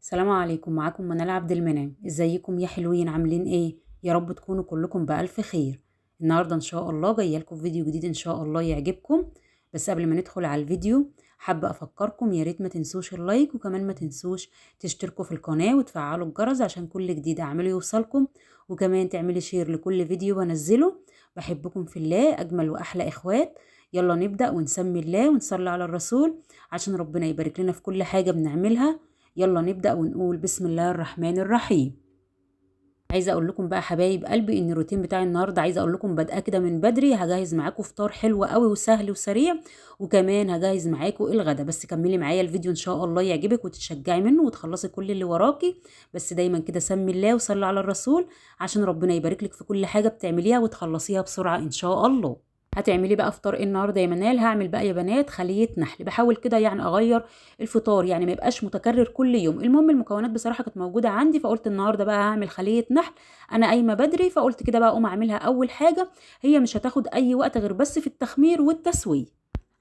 السلام عليكم، معاكم منال عبد المنعم. ازيكم يا حلوين؟ عاملين ايه؟ يا رب تكونوا كلكم بألف خير. النهارده ان شاء الله جايه لكم فيديو جديد ان شاء الله يعجبكم. بس قبل ما ندخل على الفيديو حابه افكركم يا ريت ما تنسوش اللايك، وكمان ما تنسوش تشتركوا في القناه وتفعلوا الجرس عشان كل جديد اعمله يوصلكم، وكمان تعملي شير لكل فيديو بنزله. بحبكم في الله اجمل واحلى اخوات. يلا نبدأ ونسمي الله ونصلي على الرسول عشان ربنا يبارك لنا في كل حاجه بنعملها. يلا نبدأ ونقول بسم الله الرحمن الرحيم. عايزه اقول لكم بقى حبايب قلبي ان الروتين بتاعي النهارده، عايزه اقول لكم بادئه كده من بدري. هجهز معاكم فطار حلو قوي وسهل وسريع، وكمان هجهز معاكم الغدا. بس كملي معايا الفيديو ان شاء الله يعجبك وتتشجعي منه وتخلصي كل اللي وراكي. بس دايما كده سمي الله وصلي على الرسول عشان ربنا يبارك لك في كل حاجه بتعمليها وتخلصيها بسرعه ان شاء الله. هتعملي بقى فطار ايه النهارده يا منال؟ هعمل بقى يا بنات خليه نحل. بحاول كده يعني اغير الفطار، يعني ما يبقاش متكرر كل يوم. المهم المكونات بصراحه كانت موجوده عندي، فقلت النهارده بقى هعمل خليه نحل. انا قايمه بدري فقلت كده بقى اقوم اعملها اول حاجه. هي مش هتاخد اي وقت غير بس في التخمير والتسويه.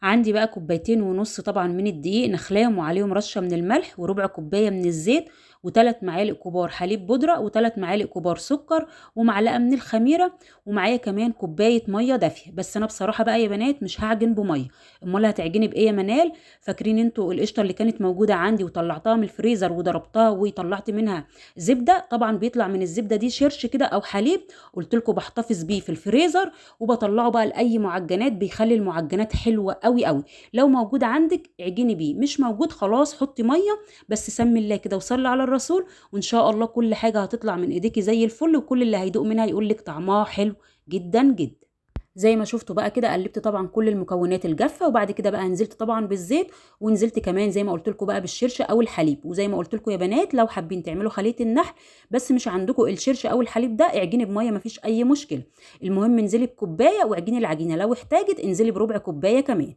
عندي بقى كوبايتين ونص طبعا من الدقيق نخلاهم وعليهم رشه من الملح وربع كوبايه من الزيت، وثلاث معالق كبار حليب بودره، وثلاث معالق كبار سكر، ومعلقه من الخميره، ومعايا كمان كوبايه ميه دافيه. بس انا بصراحه بقى يا بنات مش هعجن بميه. امال هتعجني بايه يا منال؟ فاكرين انتوا القشطه اللي كانت موجوده عندي وطلعتها من الفريزر وضربتها وطلعت منها زبده؟ طبعا بيطلع من الزبده دي شرش كده او حليب، قلت لكم بحتفظ بيه في الفريزر وبطلعه بقى لاي معجنات، بيخلي المعجنات حلوه قوي قوي. لو موجود عندك اعجني بيه، مش موجود خلاص حطي ميه. بس سمي الله كده وصلي على الرسول، وان شاء الله كل حاجه هتطلع من ايديكي زي الفل، وكل اللي هيدوق منها يقول لك طعمها حلو جدا جدا. زي ما شفتوا بقى كده قلبت طبعا كل المكونات الجافه، وبعد كده بقى نزلت طبعا بالزيت، ونزلت كمان زي ما قلت لكم بقى بالشرشه او الحليب. وزي ما قلت لكم يا بنات لو حابين تعملوا خليه النحل بس مش عندكم الشرشه او الحليب ده، اعجني بميه مفيش اي مشكله. المهم انزلي بكوبايه واعجني العجينه، لو احتاجت انزلي بربع كوبايه كمان.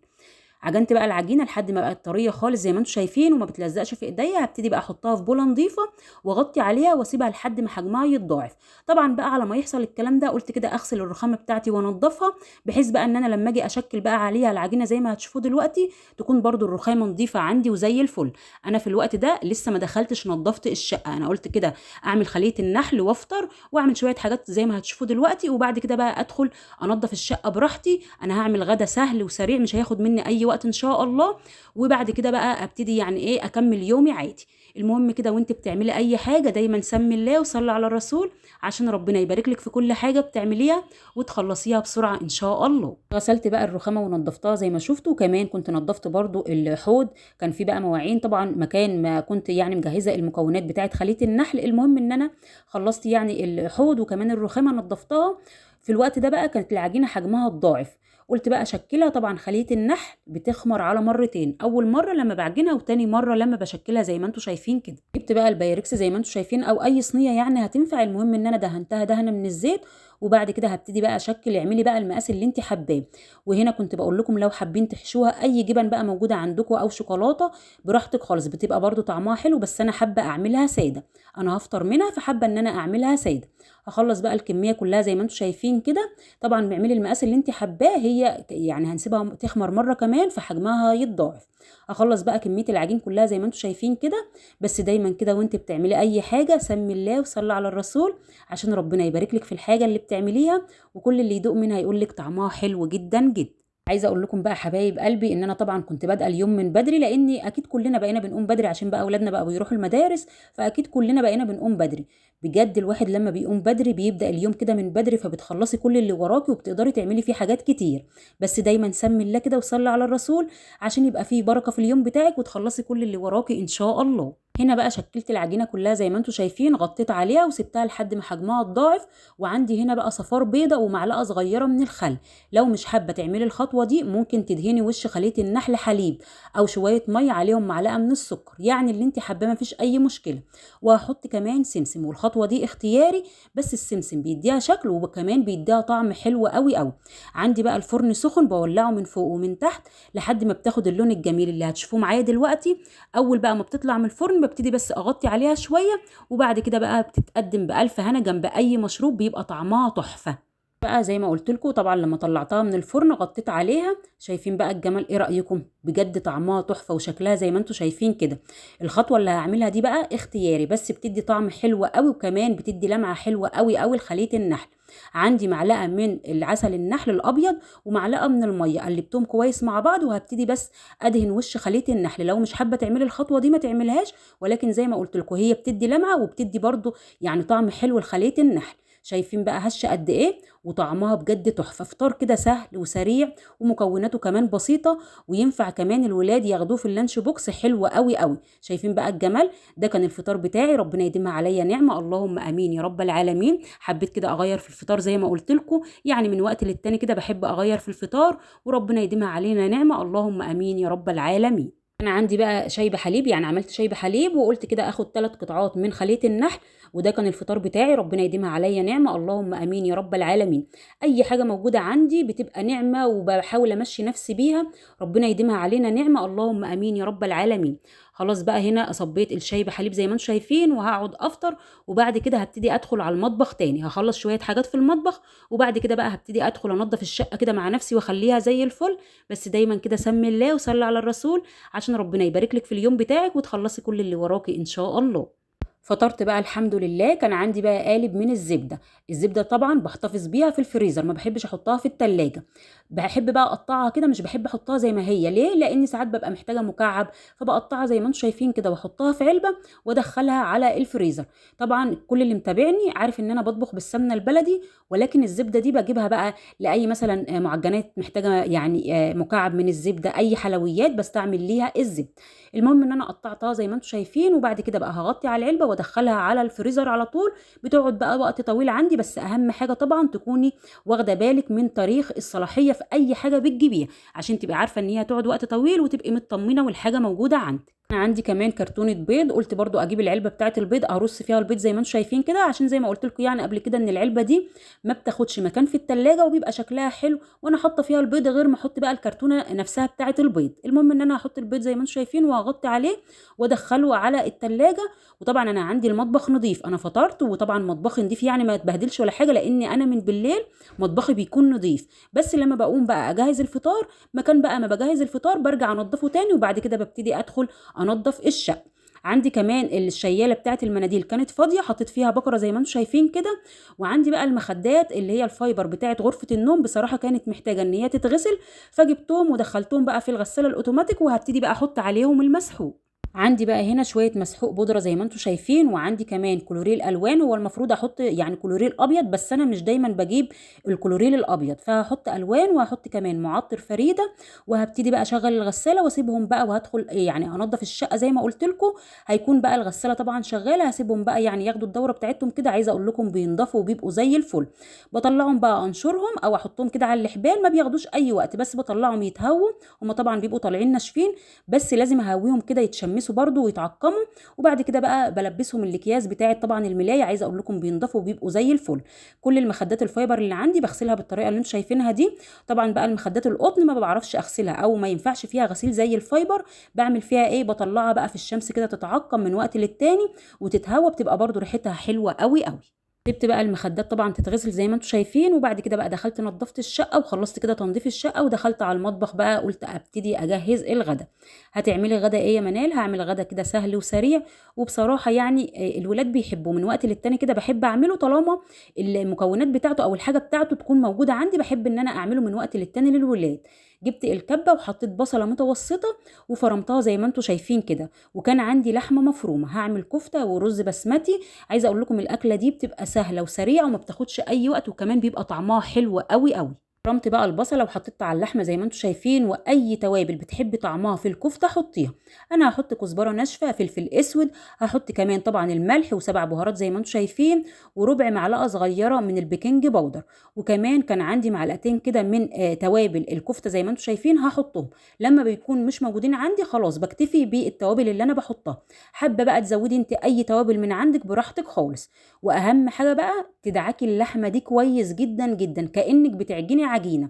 عجنت بقى العجينه لحد ما بقت طريه خالص زي ما انتم شايفين وما بتلزقش في ايديا. هبتدي بقى احطها في بوله نظيفه واغطي عليها واسيبها لحد ما حجمها يتضاعف. طبعا بقى على ما يحصل الكلام ده قلت كده اغسل الرخامه بتاعتي وانضفها، بحيث بقى ان انا لما اجي اشكل بقى عليها العجينه زي ما هتشوفوا دلوقتي تكون برضو الرخامه نظيفه عندي وزي الفل. انا في الوقت ده لسه ما دخلتش نظفت الشقه، انا قلت كده اعمل خليه النحل وافطر واعمل شويه حاجات زي ما هتشوفوا دلوقتي، وبعد كده بقى ادخل انضف الشقه براحتي. انا هعمل غدا سهل وسريع مش هياخد مني اي وقت ان شاء الله، وبعد كده بقى ابتدي يعني ايه اكمل يومي عادي. المهم كده وانت بتعملي اي حاجه دايما سمي الله وصلي على الرسول عشان ربنا يبارك لك في كل حاجه بتعمليها وتخلصيها بسرعه ان شاء الله. غسلت بقى الرخامه ونضفتها زي ما شفتوا، وكمان كنت نضفت برضو الحوض. كان في بقى مواعين طبعا مكان ما كنت يعني مجهزه المكونات بتاعه خليه النحل. المهم ان انا خلصت يعني الحوض وكمان الرخامه نضفتها. في الوقت ده بقى كانت العجينه حجمها الضاعف. قلت بقى اشكلها. طبعا خليه النحل بتخمر على مرتين، اول مره لما بعجنها وتاني مره لما بشكلها زي ما انتم شايفين كده. جبت بقى البايركس زي ما انتم شايفين او اي صينيه يعني هتنفع. المهم ان انا دهنتها دهنه من الزيت، وبعد كده هبتدي بقى اشكل. اعملي بقى المقاس اللي انت حباه. وهنا كنت بقول لكم لو حابين تحشوها اي جبن بقى موجوده عندكم او شوكولاته براحتك خالص، بتبقى برضو طعمها حلو. بس انا حابه اعملها ساده، انا هفطر منها فحابه ان انا اعملها ساده. هخلص بقى الكميه كلها زي ما انتم شايفين كده. طبعا بيعملي المقاس اللي انت حباه، هي يعني هنسيبها تخمر مره كمان فحجمها يتضاعف. اخلص بقى كميه العجين كلها زي ما انتم شايفين كده. بس دايما كده وانت بتعملي اي حاجه سمي الله وصلي على الرسول عشان ربنا يبارك لك في الحاجه اللي بتعمليها، وكل اللي يدوق منها يقول لك طعمها حلو جدا جدا. عايزه اقول لكم بقى حبايب قلبي ان انا طبعا كنت بادئه اليوم من بدري، لاني اكيد كلنا بقينا بنقوم بدري عشان بقى اولادنا بقى بيروحوا المدارس، فاكيد كلنا بقينا بنقوم بدري. بجد الواحد لما بيقوم بدري بيبدا اليوم كده من بدري، فبتخلصي كل اللي وراكي وبتقدري تعملي فيه حاجات كتير. بس دايما سمي الله كده وصلي على الرسول عشان يبقى فيه بركه في اليوم بتاعك وتخلصي كل اللي وراكي ان شاء الله. هنا بقى شكلت العجينه كلها زي ما انتم شايفين، غطيت عليها وسبتها لحد ما حجمها اتضاعف. وعندي هنا بقى صفار بيضه ومعلقه صغيره من الخل. لو مش حابه تعملي الخطوه دي ممكن تدهني وش خليه النحل حليب او شويه ميه عليهم معلقه من السكر، يعني اللي انت حباه مفيش اي مشكله. وهحط كمان سمسم، والخطوه دي اختياري، بس السمسم بيديها شكل وكمان بيديها طعم حلو قوي قوي. عندي بقى الفرن سخن بولعه من فوق ومن تحت لحد ما بتاخد اللون الجميل اللي هتشوفوه معايا دلوقتي. اول بقى ما بتطلع من الفرن ببتدي بس اغطي عليها شويه، وبعد كده بقى بتتقدم بالف هنا جنب اي مشروب بيبقى طعمها تحفه. بقى زي ما قلت لكم طبعا لما طلعتها من الفرن غطيت عليها. شايفين بقى الجمال؟ ايه رأيكم؟ بجد طعمها تحفة وشكلها زي ما انتم شايفين كده. الخطوة اللي هعملها دي بقى اختياري، بس بتدي طعم حلو قوي، وكمان بتدي لمعة حلوة قوي قوي لخلية النحل. عندي معلقة من العسل النحل الابيض ومعلقة من المية، قلبتهم كويس مع بعض، وهبتدي بس ادهن وش خلية النحل. لو مش حابة تعملي الخطوة دي ما تعملهاش، ولكن زي ما قلت لكم هي بتدي لمعة وبتدي برضو يعني طعم حلو لخلية النحل. شايفين بقى هشه قد ايه؟ وطعمها بجد تحفه. فطار كده سهل وسريع، ومكوناته كمان بسيطه، وينفع كمان الولاد ياخدوه في اللانش بوكس. حلو قوي قوي. شايفين بقى الجمال؟ ده كان الفطار بتاعي، ربنا يديمها عليا نعمه، اللهم امين يا رب العالمين. حبيت كده اغير في الفطار زي ما قلت لكم، يعني من وقت للتاني كده بحب اغير في الفطار، وربنا يديمها علينا نعمه، اللهم امين يا رب العالمين. انا عندي بقى شاي بحليب، يعني عملت شاي بحليب وقلت كده اخد 3 قطعات من خلية النحل، وده كان الفطار بتاعي، ربنا يديمها عليا نعمة، اللهم امين يا رب العالمين. اي حاجة موجودة عندي بتبقى نعمة، وبحاول امشي نفسي بيها، ربنا يديمها علينا نعمة، اللهم امين يا رب العالمين. خلاص بقى هنا صبيت الشاي بحليب زي ما انتم شايفين، وهقعد افطر. وبعد كده هبتدي ادخل على المطبخ تاني، هخلص شوية حاجات في المطبخ، وبعد كده بقى هبتدي ادخل انضف الشقة كده مع نفسي واخليها زي الفل. بس دايما كده سمي الله وصلي على الرسول، عشان ربنا يبارك لك في اليوم بتاعك وتخلصي كل اللي وراكي ان شاء الله. فطرت بقى الحمد لله. كان عندي بقى قالب من الزبده. الزبده طبعا بحتفظ بيها في الفريزر، ما بحبش احطها في التلاجة. بحب بقى اقطعها كده، مش بحب احطها زي ما هي. ليه؟ لان ساعات ببقى محتاجه مكعب، فبقطعها زي ما انتم شايفين كده، واحطها في علبه وادخلها على الفريزر. طبعا كل اللي متابعني عارف ان انا بطبخ بالسمنه البلدي، ولكن الزبده دي بجيبها بقى لاي مثلا معجنات محتاجه، يعني مكعب من الزبده، اي حلويات بستعمل ليها الزبده. المهم ان انا قطعتها زي ما انتم شايفين، وبعد كده بقى هغطي على العلبه وادخلها على الفريزر على طول. بتقعد بقى وقت طويل عندي، بس اهم حاجه طبعا تكوني واخده بالك من تاريخ الصلاحيه في اي حاجه بتجيبيها، عشان تبقي عارفه ان هي تقعد وقت طويل وتبقي مطمنه والحاجه موجوده عندك. انا عندي كمان كرتونه بيض، قلت برضو اجيب العلبه بتاعه البيض ارص فيها البيض زي ما انتم شايفين كده، عشان زي ما قلت لكم يعني قبل كده ان العلبه دي ما بتاخدش مكان في التلاجة، وبيبقى شكلها حلو وانا حاطه فيها البيض، غير ما احط بقى الكرتونه نفسها بتاعه البيض. المهم ان انا هحط البيض زي ما انتم شايفين وهغطي عليه وادخله على التلاجة. وطبعا انا عندي المطبخ نظيف، انا فطرت وطبعا مطبخي نظيف، يعني ما اتبهدلش ولا حاجه، لان انا من بالليل مطبخي بيكون نظيف. بس لما بقوم بقى اجهز الفطار، مكان بقى ما بجهز الفطار برجع انضفه تاني، وبعد كده ببتدي ادخل انضف الشقه. عندي كمان الشياله بتاعه المناديل كانت فاضيه، حطيت فيها بكره زي ما انتم شايفين كده. وعندي بقى المخدات اللي هي الفايبر بتاعه غرفه النوم، بصراحه كانت محتاجه ان هي تتغسل، فجبتهم ودخلتهم بقى في الغساله الاوتوماتيك، وهبتدي بقى احط عليهم المسحوق. عندي بقى هنا شويه مسحوق بودره زي ما انتم شايفين، وعندي كمان كلوريل الوان. هو المفروض احط يعني كلوريل ابيض، بس انا مش دايما بجيب الكلوريل الابيض، فهحط الوان وهحط كمان معطر فريده. وهبتدي بقى اشغل الغساله واسيبهم بقى، وهدخل يعني انضف الشقه زي ما قلت لكم. هيكون بقى الغساله طبعا شغاله، هسيبهم بقى يعني ياخدوا الدوره بتاعتهم كده. عايزه اقول لكم بينضفوا وبيبقوا زي الفل. بطلعهم بقى انشرهم او احطهم كده على الحبال، ما بياخدوش اي وقت، بس بطلعهم يتهووا. هما طبعا بيبقوا طالعين ناشفين، بس لازم اهويهم كده يتشمسوا برضو ويتعقموا. وبعد كده بقى بلبسهم الاكياس بتاعه طبعا الملايه. عايزه اقول لكم بينضفوا وبيبقوا زي الفل. كل المخدات الفايبر اللي عندي بغسلها بالطريقه اللي انتم شايفينها دي. طبعا بقى المخدات القطن ما بعرفش اغسلها، او ما ينفعش فيها غسيل زي الفايبر. بعمل فيها ايه؟ بطلعها بقى في الشمس كده تتعقم من وقت للتاني وتتهوى، بتبقى برضو ريحتها حلوه قوي قوي. سبت بقى المخدات طبعا تتغسل زي ما انتم شايفين، وبعد كده بقى دخلت نظفت الشقه وخلصت كده تنظيف الشقه، ودخلت على المطبخ بقى. قلت ابتدي اجهز الغدا. هتعملي غدا ايه يا منال؟ هعمل غدا كده سهل وسريع، وبصراحه يعني الولاد بيحبوه. من وقت للتاني كده بحب اعمله، طالما المكونات بتاعته او الحاجه بتاعته تكون موجوده عندي، بحب ان انا اعمله من وقت للتاني للولاد. جبت الكبه وحطيت بصله متوسطه وفرمتها زي ما انتم شايفين كده. وكان عندي لحمه مفرومه، هعمل كفته ورز بسمتي. عايزه اقول لكم الاكله دي بتبقى سهله وسريعه وما بتاخدش اي وقت، وكمان بيبقى طعمها حلو قوي قوي. فرمت بقى البصله وحطيتها على اللحمه زي ما انتم شايفين، واي توابل بتحبي طعمها في الكفته حطيها. انا هحط كزبره ناشفه، فلفل اسود، هحط كمان طبعا الملح وسبع بهارات زي ما انتم شايفين، وربع معلقه صغيره من البيكنج باودر. وكمان كان عندي معلقتين كده من توابل الكفته زي ما انتم شايفين هحطهم. لما بيكون مش موجودين عندي خلاص بكتفي بالتوابل اللي انا بحطها. حابه بقى تزودي انت اي توابل من عندك براحتك خالص. واهم حاجه بقى تدعكي اللحمه دي كويس جدا جدا، كانك بتعجني عجينه.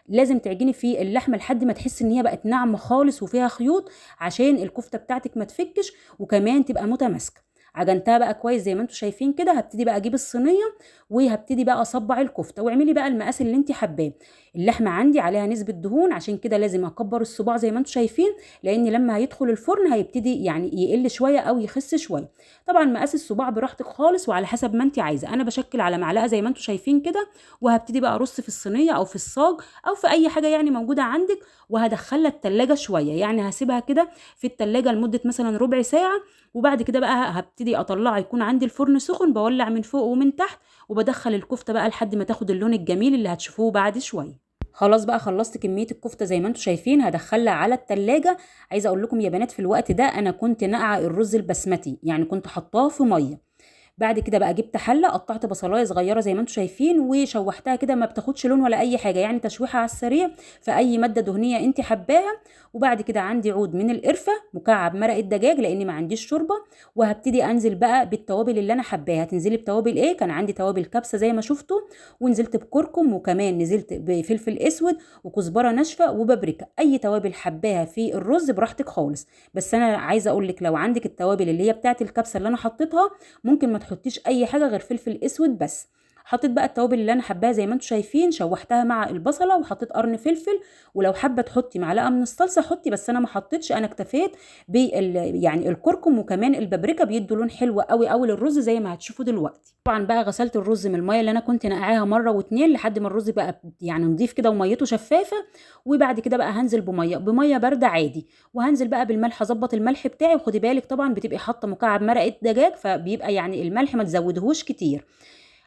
لازم تعجني في اللحمه لحد ما تحس ان هي بقت ناعمه خالص وفيها خيوط، عشان الكفته بتاعتك ما تفكش وكمان تبقى متماسكه. عجنتها بقى كويس زي ما انتم شايفين كده. هبتدي بقى اجيب الصينيه وهبتدي بقى اصبع الكفته، واعملي بقى المقاس اللي انت حباه. اللحمه عندي عليها نسبه دهون، عشان كده لازم اكبر الصباع زي ما انتم شايفين، لان لما هيدخل الفرن هيبتدي يعني يقل شويه او يخس شويه. طبعا مقاس الصباع براحتك خالص وعلى حسب ما انت عايزه. انا بشكل على معلقه زي ما انتم شايفين كده، وهبتدي بقى ارص في الصينيه او في الصاج او في اي حاجه يعني موجوده عندك، وهدخلها التلاجة شويه، يعني هسيبها كده في التلاجة لمده مثلا ربع ساعه. وبعد كده بقى هبتدي اطلعها، يكون عندي الفرن سخن، بولع من فوق ومن تحت، وبدخل الكفته بقى لحد ما تاخد اللون الجميل اللي هتشوفوه بعد شويه. خلاص بقى خلصت كميه الكفته زي ما انتم شايفين، هدخلها على التلاجة. عايزه اقول لكم يا بنات، في الوقت ده انا كنت نقعه الرز البسمتي، يعني كنت حطاه في ميه. بعد كده بقى جبت حله، قطعت بصلايه صغيره زي ما انتم شايفين وشوحتها كده، ما بتاخدش لون ولا اي حاجه، يعني تشويحه على السريع في اي ماده دهنيه انت حباها. وبعد كده عندي عود من القرفه، مكعب مرق الدجاج لاني ما عنديش شوربه. وهبتدي انزل بقى بالتوابل اللي انا حباها. هتنزلي بتوابل ايه؟ كان عندي توابل كبسه زي ما شفتوا، ونزلت بكركم، وكمان نزلت بفلفل اسود وكزبره ناشفه وبابريكا. اي توابل حباها في الرز براحتك خالص. بس انا عايزه اقول لك، لو عندك التوابل اللي هي بتاعه الكبسه اللي انا حطيتها، ممكن ما تحطيش اي حاجه غير فلفل اسود بس. حطيت بقى التوابل اللي انا حباها زي ما انتم شايفين، شوحتها مع البصله، وحطيت قرن فلفل. ولو حابه تحطي معلقه من الصلصه حطي، بس انا ما حطيتش، انا اكتفيت يعني الكركم وكمان البابريكا بيدوا لون حلو قوي قوي للرز زي ما هتشوفوا دلوقتي. طبعا بقى غسلت الرز من الميه اللي انا كنت نقعاها مره واتنين لحد ما الرز بقى يعني نضيف كده وميته شفافه. وبعد كده بقى هنزل بميه بارده عادي، وهنزل بقى بالملح، اظبط الملح بتاعي. وخدي بالك طبعا بتبقي حاطه مكعب مرقه دجاج، فبيبقى يعني الملح ما تزودهوش كتير.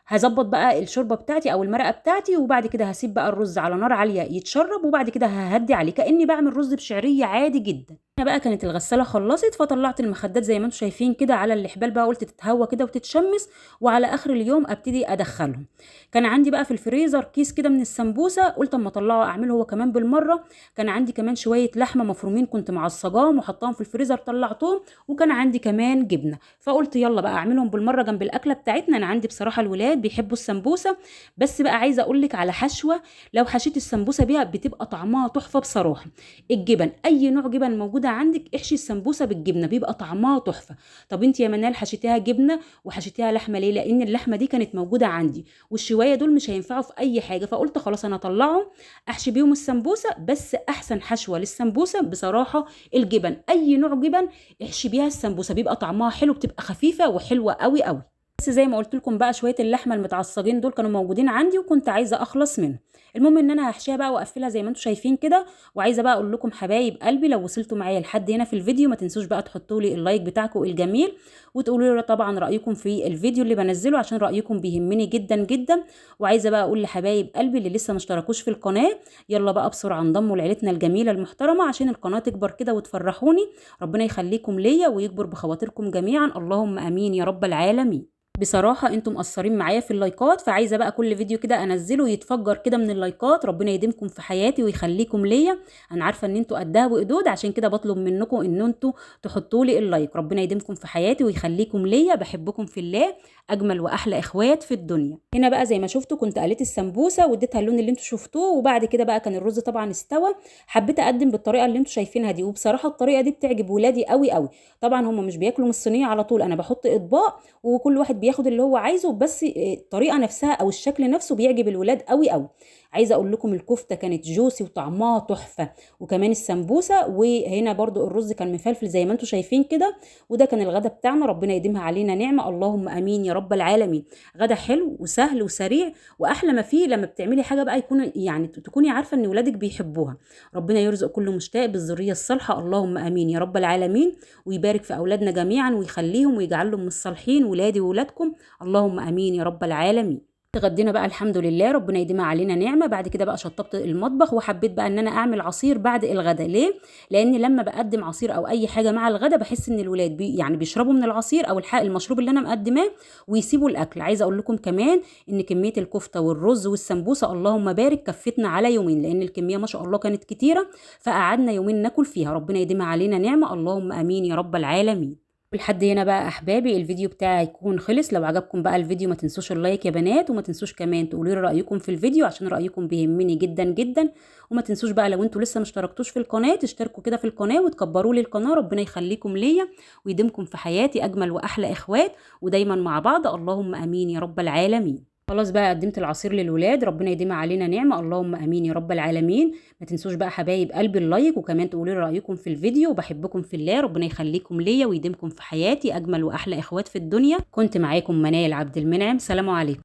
هظبط بقى الشوربه بتاعتي او المرقه بتاعتي، وبعد كده هسيب بقى الرز على نار عاليه يتشرب، وبعد كده ههدي عليه كاني بعمل رز بشعريه عادي جدا. هنا بقى كانت الغساله خلصت، فطلعت المخدات زي ما انتم شايفين كده على الحبال بقى، قلت تتهوى كده وتتشمس، وعلى اخر اليوم ابتدي ادخلهم. كان عندي بقى في الفريزر كيس كده من السمبوسه، قلت اما اطلعه اعمله هو كمان بالمره. كان عندي كمان شويه لحمه مفرومين كنت معصجاهم وحطاهم في الفريزر، طلعتهم. وكان عندي كمان جبنه، فقلت يلا بقى اعملهم بالمره جنب الاكله بتاعتنا. انا عندي بصراحه الولاد بيحبوا السمبوسه. بس بقى عايزه اقول لك على حشوه، لو حشيت السمبوسه بيها بتبقى طعمها تحفه بصراحه. الجبن، اي نوع جبن موجوده عندك احشي السمبوسه بالجبنه بيبقى طعمها تحفه. طب انت يا منال حشيتيها جبنه وحشيتيها لحمه ليه؟ لان اللحمه دي كانت موجوده عندي، والشوايه دول مش هينفعوا في اي حاجه، فقلت خلاص انا اطلعهم احشي بيهم السمبوسه. بس احسن حشوه للسمبوسه بصراحه الجبن، اي نوع جبن احشي بيها السمبوسه بيبقى طعمها حلو، بتبقى خفيفه وحلوه قوي قوي. بس زي ما قلت لكم بقى، شويه اللحمه المتعصجين دول كانوا موجودين عندي وكنت عايزه اخلص منهم. المهم ان انا هحشيها بقى واقفلها زي ما انتم شايفين كده. وعايزه بقى اقول لكم حبايب قلبي، لو وصلتوا معايا لحد هنا في الفيديو ما تنسوش بقى تحطوا لي اللايك بتاعكم الجميل، وتقولوا لي طبعا رايكم في الفيديو اللي بنزله، عشان رايكم بيهمني جدا جدا. وعايزه بقى اقول لحبايب قلبي اللي لسه ما اشتركوش في القناه، يلا بقى بسرعه انضموا لعيلتنا الجميله المحترمه عشان القناه تكبر كده وتفرحوني. ربنا يخليكم ليا ويكبر بخواطركم جميعا، اللهم امين يا رب العالمين. بصراحة انتم مقصرين معايا في اللايكات، فعايزة بقى كل فيديو كده انزله يتفجر كده من اللايكات. ربنا يديمكم في حياتي ويخليكم ليا. انا عارفة ان انتوا قدها وقدود، عشان كده بطلب منكم ان انتوا تحطوا لي اللايك. ربنا يديمكم في حياتي ويخليكم ليا، بحبكم في الله، اجمل واحلى اخوات في الدنيا. هنا بقى زي ما شفتوا كنت قليت السمبوسة واديتها اللون اللي انتوا شفتوه، وبعد كده بقى كان الرز طبعا استوى. حبيت اقدم بالطريقة اللي انتوا شايفينها دي، وبصراحة الطريقة دي بتعجب ولادي قوي قوي. طبعا هم مش بياكلوا من الصينية على طول، انا بحط اطباق وكل واحد بياخد اللي هو عايزه، بس الطريقه نفسها او الشكل نفسه بيعجب الولاد قوي قوي. عايزه اقول لكم الكفته كانت جوسي وطعمها تحفه، وكمان السمبوسه. وهنا برضو الرز كان مفلفل زي ما انتم شايفين كده. وده كان الغدا بتاعنا، ربنا يديمها علينا نعمه، اللهم امين يا رب العالمين. غدا حلو وسهل وسريع، واحلى ما فيه لما بتعملي حاجه بقى يكون يعني تكوني عارفه ان ولادك بيحبوها. ربنا يرزق كل مشتاق بالذريه الصالحه، اللهم امين يا رب العالمين. ويبارك في اولادنا جميعا ويخليهم ويجعلهم من الصالحين، ولادي وولادكم، اللهم امين يا رب العالمين. اتغدينا بقى الحمد لله، ربنا يديمها علينا نعمه. بعد كده بقى شطبت المطبخ، وحبيت بقى ان انا اعمل عصير بعد الغدا. ليه؟ لان لما بقدم عصير او اي حاجه مع الغدا بحس ان الولاد يعني بيشربوا من العصير او المشروب اللي انا مقدماه ويسيبوا الاكل. عايزه اقول لكم كمان ان كميه الكفته والرز والسمبوسه اللهم بارك كفتنا على يومين، لان الكميه ما شاء الله كانت كتيره، فقعدنا يومين ناكل فيها. ربنا يديمها علينا نعمه، اللهم امين يا رب العالمين. لحد هنا بقى احبابي الفيديو بتاعي هيكون خلص. لو عجبكم بقى الفيديو ما تنسوش اللايك يا بنات، وما تنسوش كمان تقولوا لي رايكم في الفيديو عشان رايكم بيهمني جدا جدا. وما تنسوش بقى لو انتوا لسه مشتركتوش في القناه تشتركوا كده في القناه وتكبروا لي القناه. ربنا يخليكم ليا ويديمكم في حياتي اجمل واحلى اخوات ودايما مع بعض، اللهم امين يا رب العالمين. خلاص بقى قدمت العصير للولاد، ربنا يديمها علينا نعمة، اللهم امين يا رب العالمين. ما تنسوش بقى حبايب قلبي اللايك، وكمان تقولوا لي رأيكم في الفيديو، وبحبكم في الله. ربنا يخليكم ليا ويديمكم في حياتي اجمل واحلى اخوات في الدنيا. كنت معاكم منال عبد المنعم، سلام عليكم.